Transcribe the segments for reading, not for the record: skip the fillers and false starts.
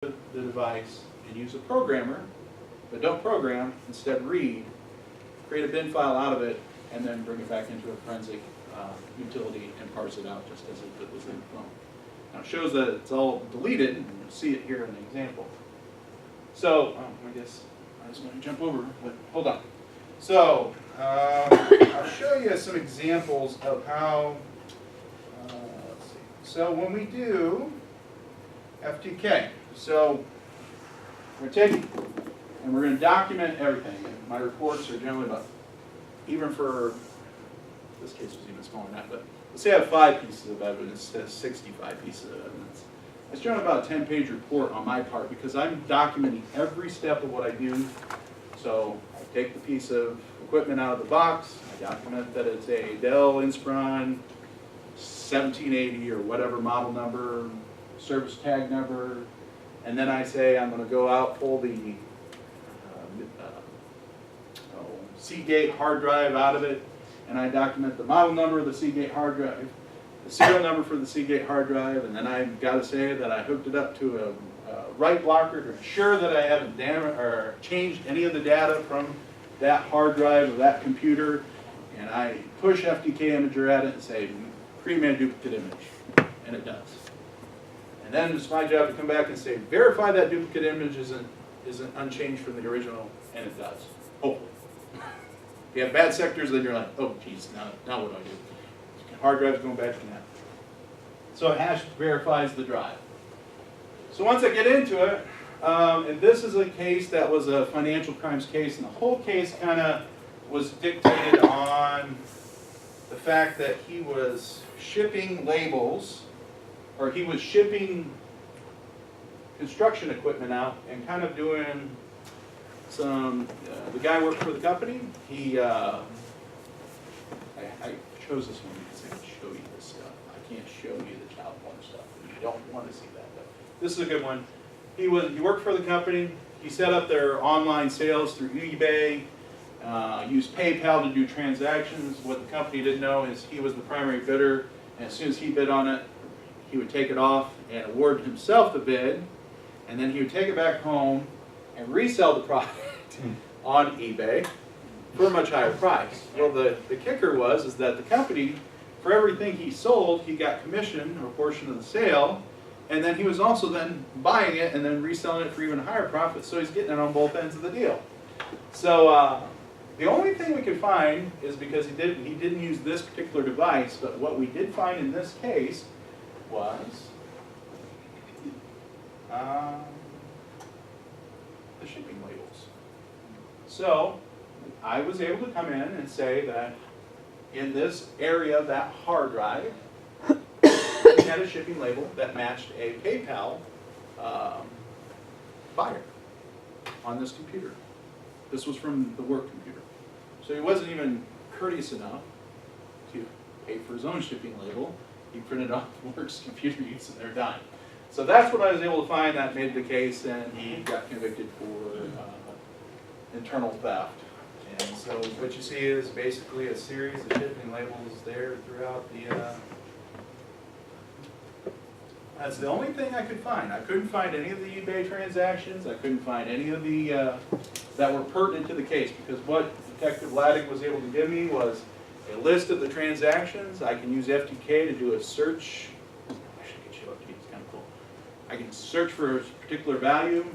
the device and use a programmer, but don't program, instead read, create a bin file out of it, and then bring it back into a forensic utility and parse it out just as if it was in the phone. Now it shows that it's all deleted, and you'll see it here in the example. So, I guess I was going to jump over, but hold on. So, I'll show you some examples of how, let's see. So when we do FTK, so we're taking, and we're going to document everything. And my reports are generally about, even for, this case was even smaller than that, but let's say I have 5 pieces of evidence instead of 65 pieces of evidence. It's generally about a 10-page report on my part because I'm documenting every step of what I do. So I take the piece of equipment out of the box, I document that it's a Dell Inspiron 1780 or whatever model number, service tag number, and then I say I'm going to go out, pull the Seagate hard drive out of it, and I document the model number of the Seagate hard drive, the serial number for the Seagate hard drive, and then I've got to say that I hooked it up to a write blocker to ensure that I haven't damaged or changed any of the data from that hard drive or that computer, and I push FTK Imager at it and say, create me a duplicate image, and it does. And then it's my job to come back and say, verify that duplicate image isn't unchanged from the original, and it does, hopefully. If you have bad sectors, then you're like, oh geez, now what do I do? Hard drive's going back to that. So it hash verifies the drive. So once I get into it, and this is a case that was a financial crimes case, and the whole case kind of was dictated on the fact that he was shipping labels, or he was shipping construction equipment out and kind of doing some, the guy worked for the company. He, I chose this one because I can show you this stuff. I can't show you the child porn stuff. You don't want to see that, but this is a good one. He worked for the company. He set up their online sales through eBay, used PayPal to do transactions. What the company didn't know is he was the primary bidder, and as soon as he bid on it, he would take it off and award himself the bid, and then he would take it back home and resell the product on eBay for a much higher price. Well, the kicker is that the company, for everything he sold, he got commission or a portion of the sale, and then he was also then buying it and then reselling it for even higher profit, so he's getting it on both ends of the deal. So the only thing we could find is because he didn't use this particular device, but what we did find in this case was the shipping labels. So I was able to come in and say that in this area of that hard drive, we had a shipping label that matched a PayPal buyer on this computer. This was from the work computer. So he wasn't even courteous enough to pay for his own shipping label. He printed off work's computer use and they're done. So that's what I was able to find that made the case, and he got convicted for internal theft. And so what you see is basically a series of shipping labels there throughout the... That's the only thing I could find. I couldn't find any of the eBay transactions. I couldn't find any of the that were pertinent to the case, because what Detective Laddick was able to give me was a list of the transactions. I can use FTK to do a search. Actually, I can show it to you. It's kind of cool. I can search for a particular value,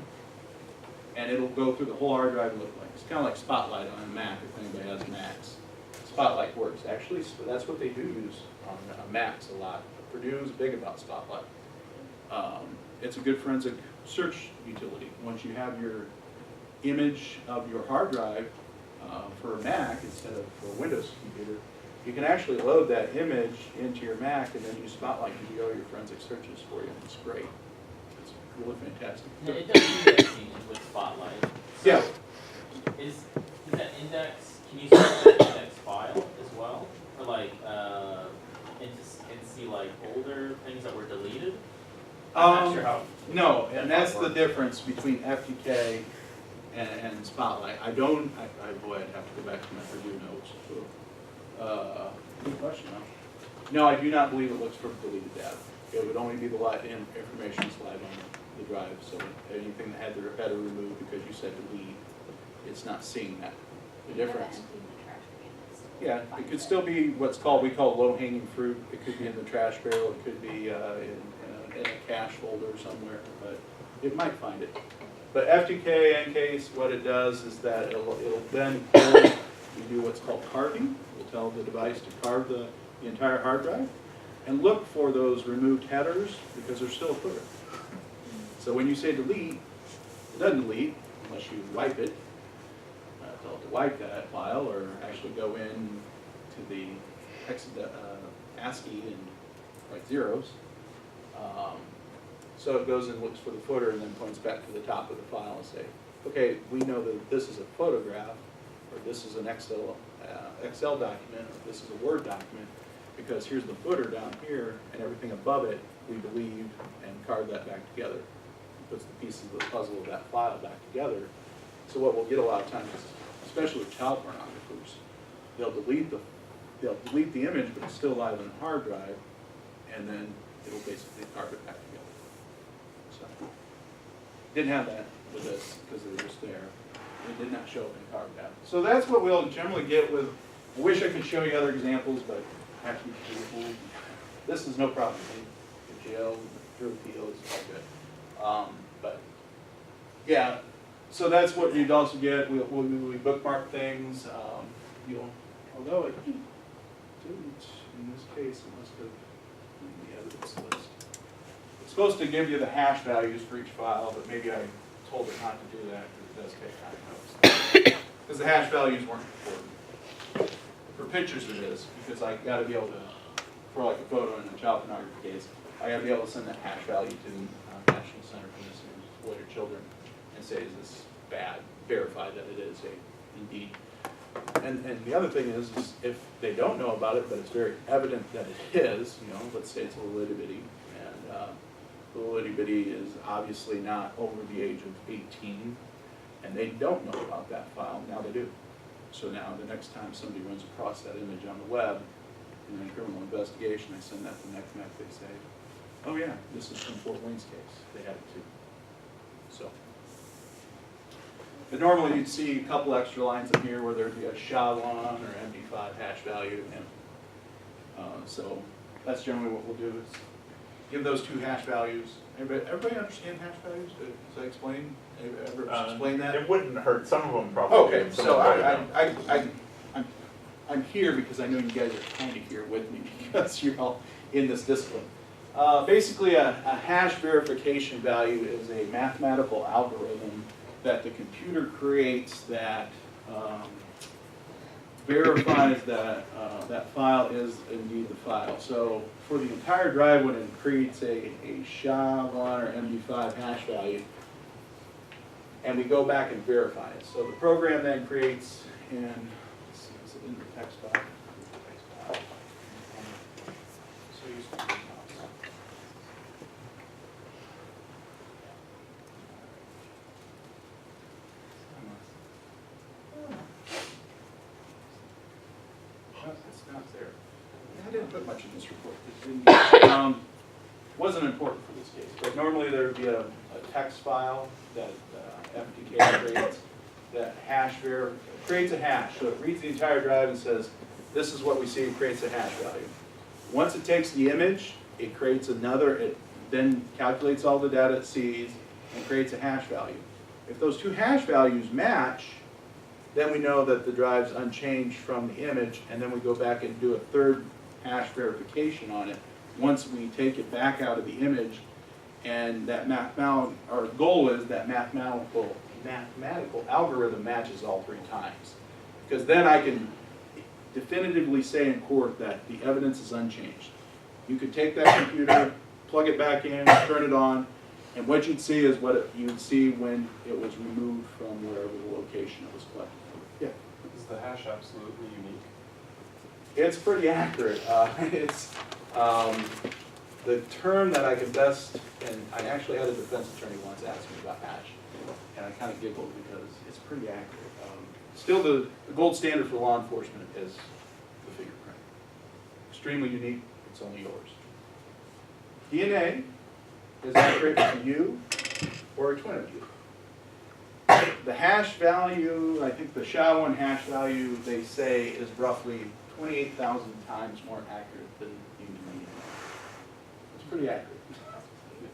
and it'll go through the whole hard drive and look like. It's kind of like Spotlight on a Mac, if anybody has Macs. Spotlight works. Actually, that's what they do use on Macs a lot. Purdue's big about Spotlight. It's a good forensic search utility. Once you have your image of your hard drive for a Mac instead of for a Windows computer, you can actually load that image into your Mac and then use Spotlight to do all your forensic searches for you. It's great. It's really fantastic. Yeah, it does indexing with Spotlight. So Yeah. Is that index, can you search that index file as well? Or like, and see like older things that were deleted? I'm not sure how. No, and that's the difference between FTK and Spotlight. Boy, I'd have to go back to my Purdue notes. Good question, huh? No, I do not believe it looks for deleted data. It would only be the information slide on it. the drive, so anything that had the header removed because you said delete, it's not seeing that, the difference. Yeah, it could still be what's called, we call low-hanging fruit. It could be in the trash barrel, it could be in a cache folder somewhere, but it might find it. But FTK, Ncase, what it does is that it'll then you do what's called carving. We'll tell the device to carve the entire hard drive and look for those removed headers because they're still a footer. So when you say delete, it doesn't delete unless you wipe it. Tell it to wipe that file or actually go in to the ASCII and write zeros. So it goes and looks for the footer and then points back to the top of the file and say, okay, we know that this is a photograph, or this is an Excel document, or this is a Word document, because here's the footer down here, and everything above it we deleted and carved that back together. It puts the pieces of the puzzle of that file back together. So what we'll get a lot of times, especially with child pornographers, they'll delete the image, but it's still alive on the hard drive, and then it'll basically carve it back together. So, didn't have that with this because they were just there. It did not show up and carved out. So that's what we'll generally get with. I wish I could show you other examples, but I have to be careful. This is no problem. The jail, through appeal is all good. But yeah, so that's what you'd also get. We bookmark things. Although it didn't, in this case, it must have in the evidence list. It's supposed to give you the hash values for each file, but maybe I told it not to do that because it does take time. Because the hash values weren't important. For pictures it is, because I got to be able to, for like a photo in a child pornography case, I got to be able to send that hash value to the National Center for Missing and Exploited Children and say, is this bad? Verify that it is indeed. And the other thing is if they don't know about it, but it's very evident that it is, let's say it's a little itty bitty, and the little itty bitty is obviously not over the age of 18, and they don't know about that file, now they do. So now the next time somebody runs across that image on the web, in a criminal investigation, I send that to NCMEC, they say, oh yeah, this is from Fort Wayne's case, they had it too. So. But normally you'd see a couple extra lines in here where there'd be a SHA-1 or MD5 hash value. And, so that's generally what we'll do is give those two hash values. Everybody understand hash values? Did I explain? Ever explain that? It wouldn't hurt. Some of them probably. Okay, so I'm here because I know you guys are kind of here with me because you're all in this discipline. Basically, a hash verification value is a mathematical algorithm that the computer creates that verifies that that file is indeed the file. So for the entire drive, when it creates a SHA-1 or MD5 hash value, and we go back and verify it. So the program then creates in, let's see, is it in the text file? So use the mouse. It's not there. I didn't put much in this report. It wasn't important for this case, but normally there would be a text file that FTK creates that creates a hash. So it reads the entire drive and says, this is what we see, it creates a hash value. Once it takes the image, it creates another, it then calculates all the data it sees and creates a hash value. If those two hash values match, then we know that the drive's unchanged from the image, and then we go back and do a third hash verification on it once we take it back out of the image. And that our goal is that mathematical algorithm matches all three times. Because then I can definitively say in court that the evidence is unchanged. You could take that computer, plug it back in, turn it on, and what you'd see is what you'd see when it was removed from wherever the location it was collected from. Yeah? Is the hash absolutely unique? It's pretty accurate. The term that I can best, and I actually had a defense attorney once ask me about hash, and I kind of giggled because it's pretty accurate. Still, the gold standard for law enforcement is the fingerprint. Extremely unique, it's only yours. DNA is accurate to you, or a twin of you. The hash value, I think the SHA-1 hash value, they say, is roughly 28,000 times more accurate than human DNA. It's pretty accurate.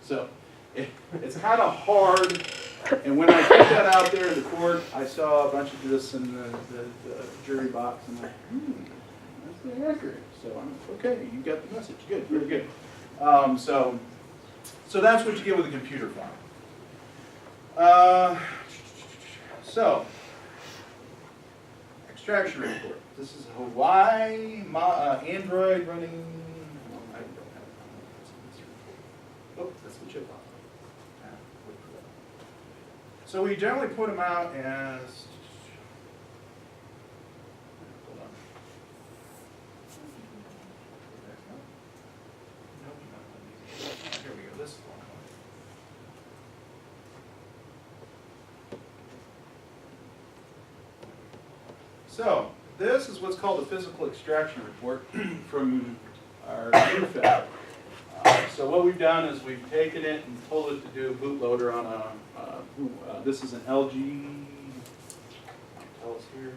So it's kind of hard, and when I put that out there in the court, I saw a bunch of this in the jury box, and I'm like, that's pretty accurate. So I'm like, okay, you got the message. Good, very good. So that's what you get with a computer file. So, extraction report. This is Hawaii Android running. Well, I don't have it. Oh, that's the chip off. So we generally put them out as. Hold on. Here we go. This one. So, this is what's called a physical extraction report from our UFAB. So what we've done is we've taken it and pulled it to do a bootloader on a, this is an LG, tell us here.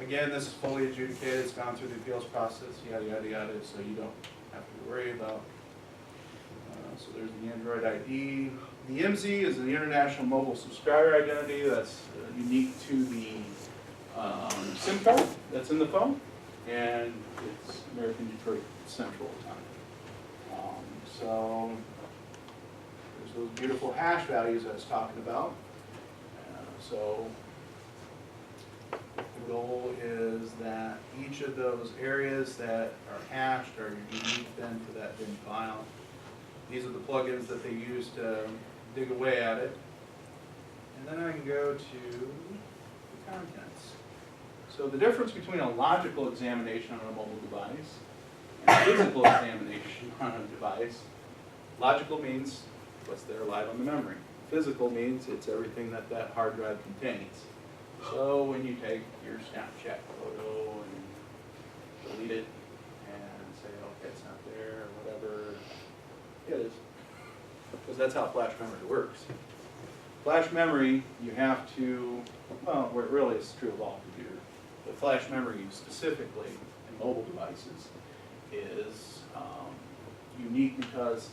Again, this is fully adjudicated, it's gone through the appeals process, yada, yada, yada, so you don't have to worry about. So there's the Android ID. The MZ is an International Mobile Subscriber Identity that's unique to the SIM card that's in the phone, and it's American Detroit Central time. So there's those beautiful hash values I was talking about. So the goal is that each of those areas that are hashed are unique then to that bin file. These are the plugins that they use to dig away at it. And then I can go to the contents. So the difference between a logical examination on a mobile device and a physical examination on a device, logical means what's there live on the memory. Physical means it's everything that that hard drive contains. So when you take your Snapchat photo and delete it and say, okay, it's not there, or whatever, it is. Because that's how flash memory works. Flash memory, you have to, well, it really is true of all computers, but flash memory specifically in mobile devices is unique because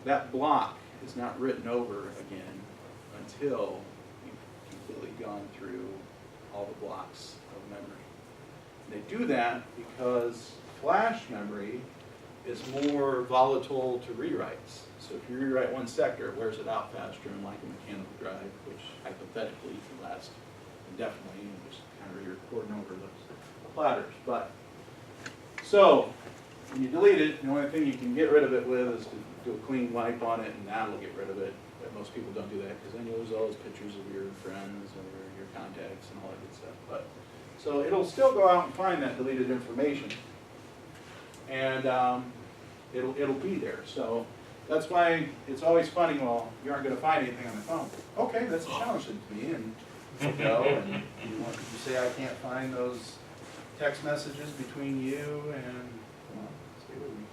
that block is not written over again until you've completely gone through all the blocks of memory. They do that because flash memory is more volatile to rewrites. So if you rewrite one sector, it wears it out faster, unlike a mechanical drive, which hypothetically can last indefinitely and just kind of re-recording over the platters. But so when you delete it, the only thing you can get rid of it with is to do a clean wipe on it, and that'll get rid of it. But most people don't do that because then you lose all those pictures of your friends or your contacts and all that good stuff. But so it'll still go out and find that deleted information, and it'll be there. So that's why it's always funny. Well, you aren't going to find anything on the phone. Okay, that's a challenge to me, and you go and you say I can't find those text messages between you and. Come on, stay with me.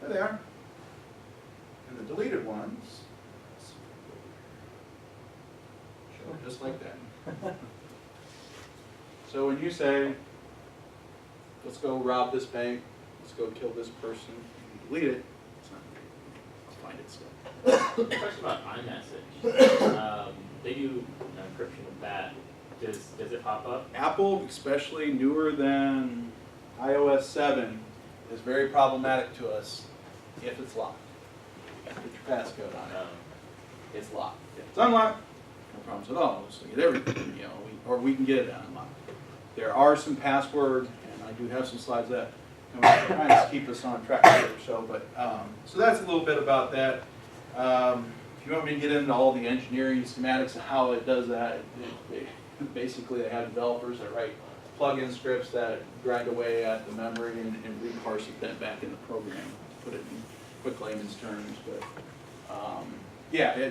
There they are. And the deleted ones. Show it just like that. So when you say, let's go rob this bank, let's go kill this person, you delete it, it's not there. I'll find it still. Question about iMessage. They do encryption with that. Does it pop up? Apple, especially newer than iOS 7, is very problematic to us if it's locked. You put your passcode on it. It's locked. If it's unlocked, no problems at all. We'll still get everything, you know, or we can get it unlocked. There are some passwords, and I do have some slides that kind of keep us on track here. So, but so that's a little bit about that. If you want me to get into all the engineering schematics of how it does that, basically they have developers that write plug-in scripts that grind away at the memory and reparse it then back in the program, put it in quick layman's terms. But yeah,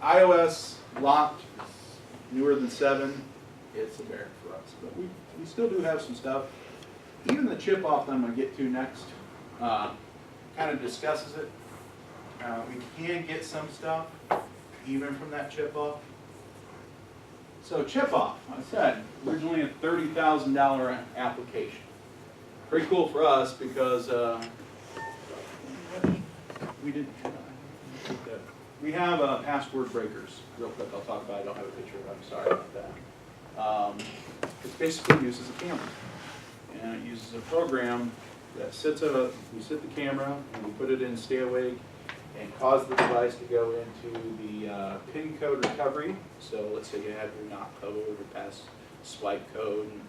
iOS locked, newer than 7, it's a bear for us. But we still do have some stuff. Even the chip off that I'm going to get to next kind of discusses it. We can get some stuff, even from that chip off. So chip off, like I said, originally a $30,000 application. Pretty cool for us because we have password breakers. Real quick, I'll talk about it. I don't have a picture of it. I'm sorry about that. It basically uses a camera, and it uses a program that we sit the camera and we put it in Stay Awake and cause the device to go into the PIN code recovery. So let's say you have your knock code or pass swipe code. And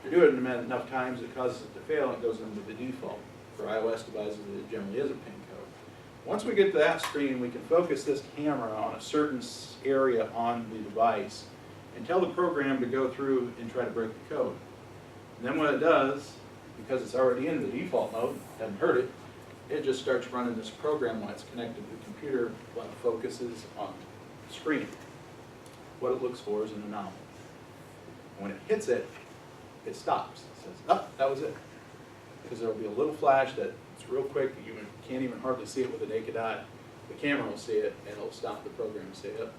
if you do it enough times, it causes it to fail and it goes into the default. For iOS devices, it generally is a PIN code. Once we get to that screen, we can focus this camera on a certain area on the device and tell the program to go through and try to break the code. And then what it does, because it's already in the default mode, doesn't hurt it, it just starts running this program when it's connected to the computer while it focuses on the screen. What it looks for is an anomaly. And when it hits it, it stops. It says, oh, that was it. Because there will be a little flash that it's real quick, you can't even hardly see it with a naked eye. The camera will see it and it'll stop the program and say, oh,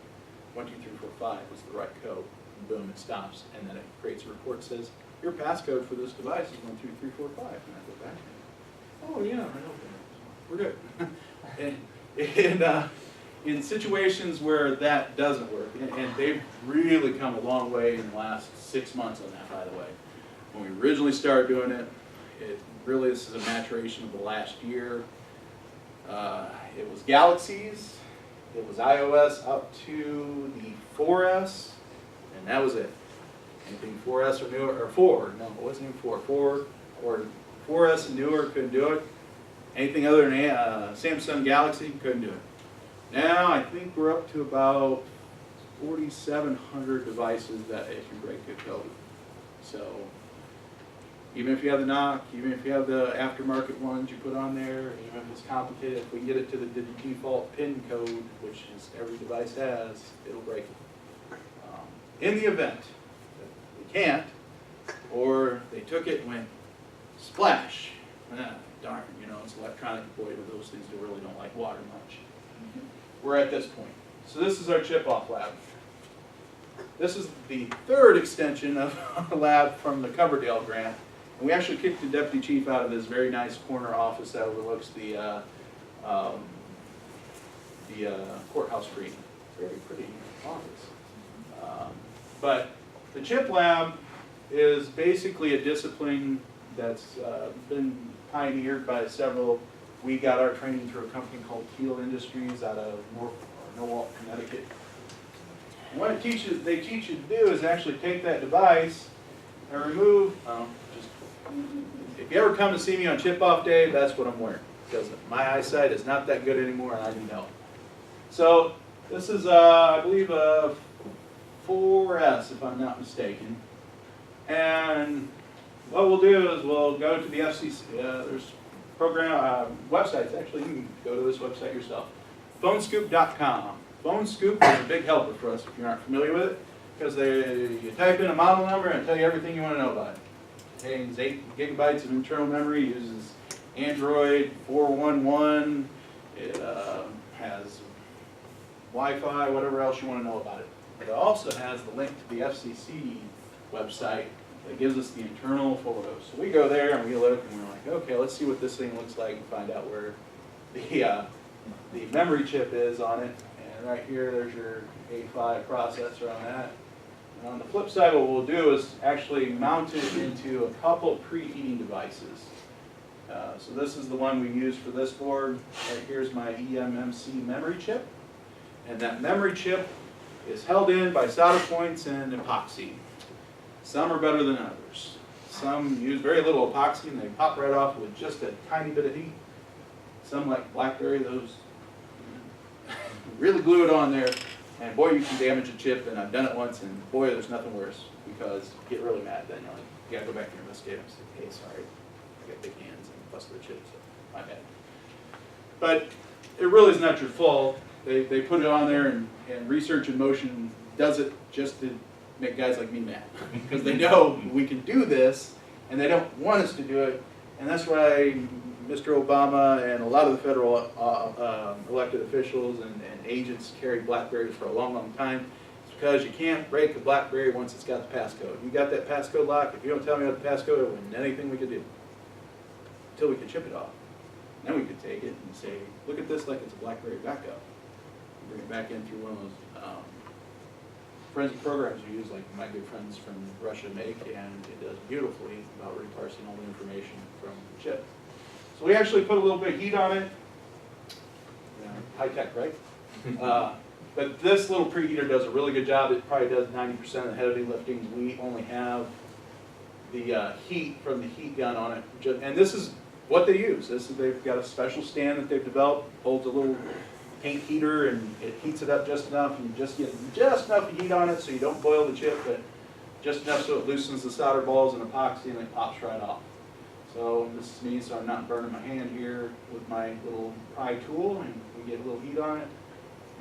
1, 2, 3, 4, 5 is the right code. And boom, it stops. And then it creates a report that says, your passcode for this device is 1, 2, 3, 4, 5. And I go back and oh yeah, I know. We're good. and in situations where that doesn't work, and they've really come a long way in the last 6 months on that, by the way. When we originally started doing it, this is a maturation of the last year. It was Galaxies, it was iOS up to the 4S, and that was it. Anything 4S or newer, or 4, no, it wasn't even 4, 4 or 4S and newer couldn't do it. Anything other than Samsung Galaxy couldn't do it. Now I think we're up to about 4,700 devices that it can break the code. So even if you have the knock, even if you have the aftermarket ones you put on there, even if it's complicated, if we can get it to the default PIN code, which is every device has, it'll break it. In the event that they can't, or they took it and went splash, darn, you know, it's electronic boy, but those things really don't like water much. We're at this point. So this is our chip-off lab. This is the third extension of our lab from the Coverdale grant. And we actually kicked the deputy chief out of his very nice corner office that overlooks the courthouse green. Very pretty office. But the chip lab is basically a discipline that's been pioneered by several. We got our training through a company called Keel Industries out of Norwalk, Connecticut. And what they teach you to do is actually take that device and remove, if you ever come to see me on chip-off day, that's what I'm wearing. Because my eyesight is not that good anymore and I need help. So this is, I believe, a 4S, if I'm not mistaken. And what we'll do is we'll go to the FCC, there's program, websites, actually, you can go to this website yourself, phonescoop.com. PhoneScoop is a big helper for us if you aren't familiar with it, because you type in a model number and it'll tell you everything you want to know about it. It contains 8 gigabytes of internal memory, uses Android 4.1.1, it has Wi-Fi, whatever else you want to know about it. It also has the link to the FCC website that gives us the internal photos. So we go there and we look and we're like, okay, let's see what this thing looks like and find out where the memory chip is on it. And right here, there's your A5 processor on that. And on the flip side, what we'll do is actually mount it into a couple preheating devices. So this is the one we use for this board. Right here's my eMMC memory chip. And that memory chip is held in by solder points and epoxy. Some are better than others. Some use very little epoxy and they pop right off with just a tiny bit of heat. Some, like BlackBerry, those really glue it on there, and boy, you can damage a chip, and I've done it once, and boy, there's nothing worse, because you get really mad then. You're like, you gotta go back to your investigator and say, hey, sorry, I got big hands and busted the chip, so my bad. But it really is not your fault. They put it on there, and Research in Motion does it just to make guys like me mad, because they know we can do this, and they don't want us to do it, and that's why Mr. Obama and a lot of the federal elected officials and agents carried BlackBerries for a long, long time. It's because you can't break a BlackBerry once it's got the passcode. You got that passcode lock, if you don't tell me what the passcode, there wasn't anything we could do until we could chip it off. Then we could take it and say, look at this like it's a BlackBerry backup. Bring it back in through one of those forensic programs we use, like my good friends from Russia make, and it does beautifully about reparsing all the information from the chip. So we actually put a little bit of heat on it. Yeah, high tech, right? But this little preheater does a really good job. It probably does 90% of the heavy lifting. We only have the heat from the heat gun on it. And this is what they use. They've got a special stand that they've developed, holds a little paint heater, and it heats it up just enough, and you just get just enough heat on it so you don't boil the chip, but just enough so it loosens the solder balls and epoxy, and it pops right off. So this is me, so I'm not burning my hand here with my little pry tool, and we get a little heat on it,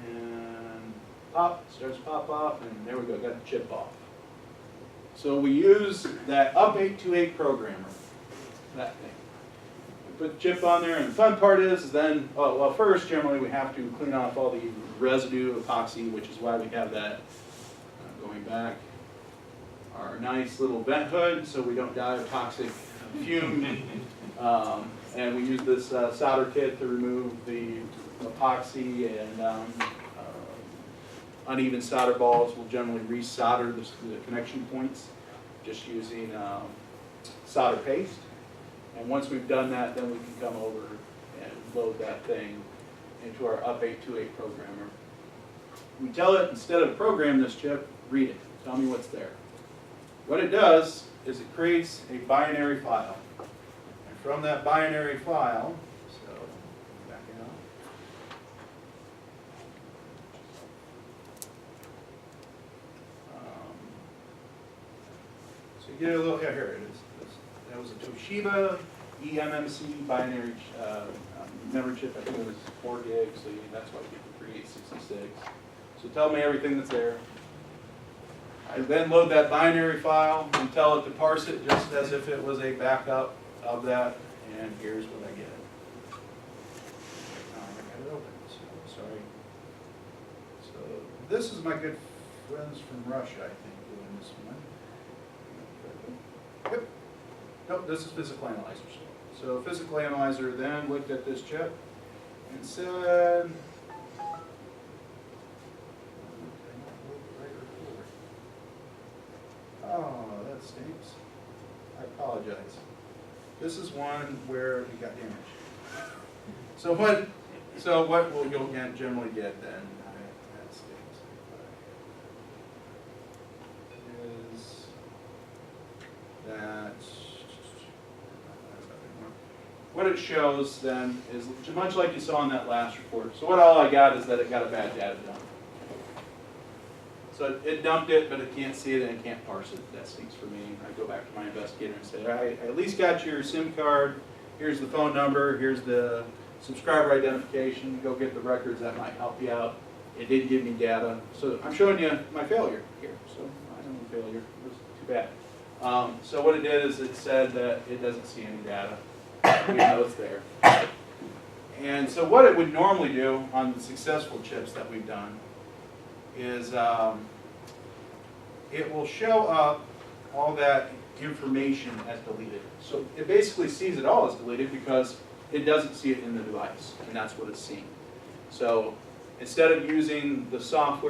and pop, starts to pop off, and there we go, got the chip off. So we use that UP828 programmer, that thing. Put the chip on there, and the fun part is then, well, first generally we have to clean off all the residue epoxy, which is why we have that, going back, our nice little vent hood so we don't die of toxic fume. And we use this solder kit to remove the epoxy and uneven solder balls. We'll generally resolder the connection points just using solder paste. And once we've done that, then we can come over and load that thing into our UP828 programmer. We tell it, instead of program this chip, read it. Tell me what's there. What it does is it creates a binary file. And from that binary file, so back out. So you get a little, yeah, here it is. That was a Toshiba eMMC binary memory chip. I think it was 4 gigs, so that's why people create 66. So tell me everything that's there. I then load that binary file and tell it to parse it just as if it was a backup of that, and here's what I get. I got it open, so sorry. So this is my good friends from Russia, I think, doing this one. Yep. Nope, this is Physical Analyzer. So Physical Analyzer then looked at this chip and said, oh, that stinks. I apologize. This is one where it got damaged. So what will you'll generally get then? That stinks. Is that what it shows then is much like you saw in that last report. So what all I got is that it got a bad data dump. So it dumped it, but it can't see it and it can't parse it. That stinks for me. I go back to my investigator and say, I at least got your SIM card. Here's the phone number. Here's the subscriber identification. Go get the records. That might help you out. It did give me data. So I'm showing you my failure here. So I know the failure. It was too bad. So what it did is it said that it doesn't see any data. We know it's there. And so what it would normally do on the successful chips that we've done is it will show up all that information as deleted. So it basically sees it all as deleted because it doesn't see it in the device, and that's what it's seeing. So instead of using the software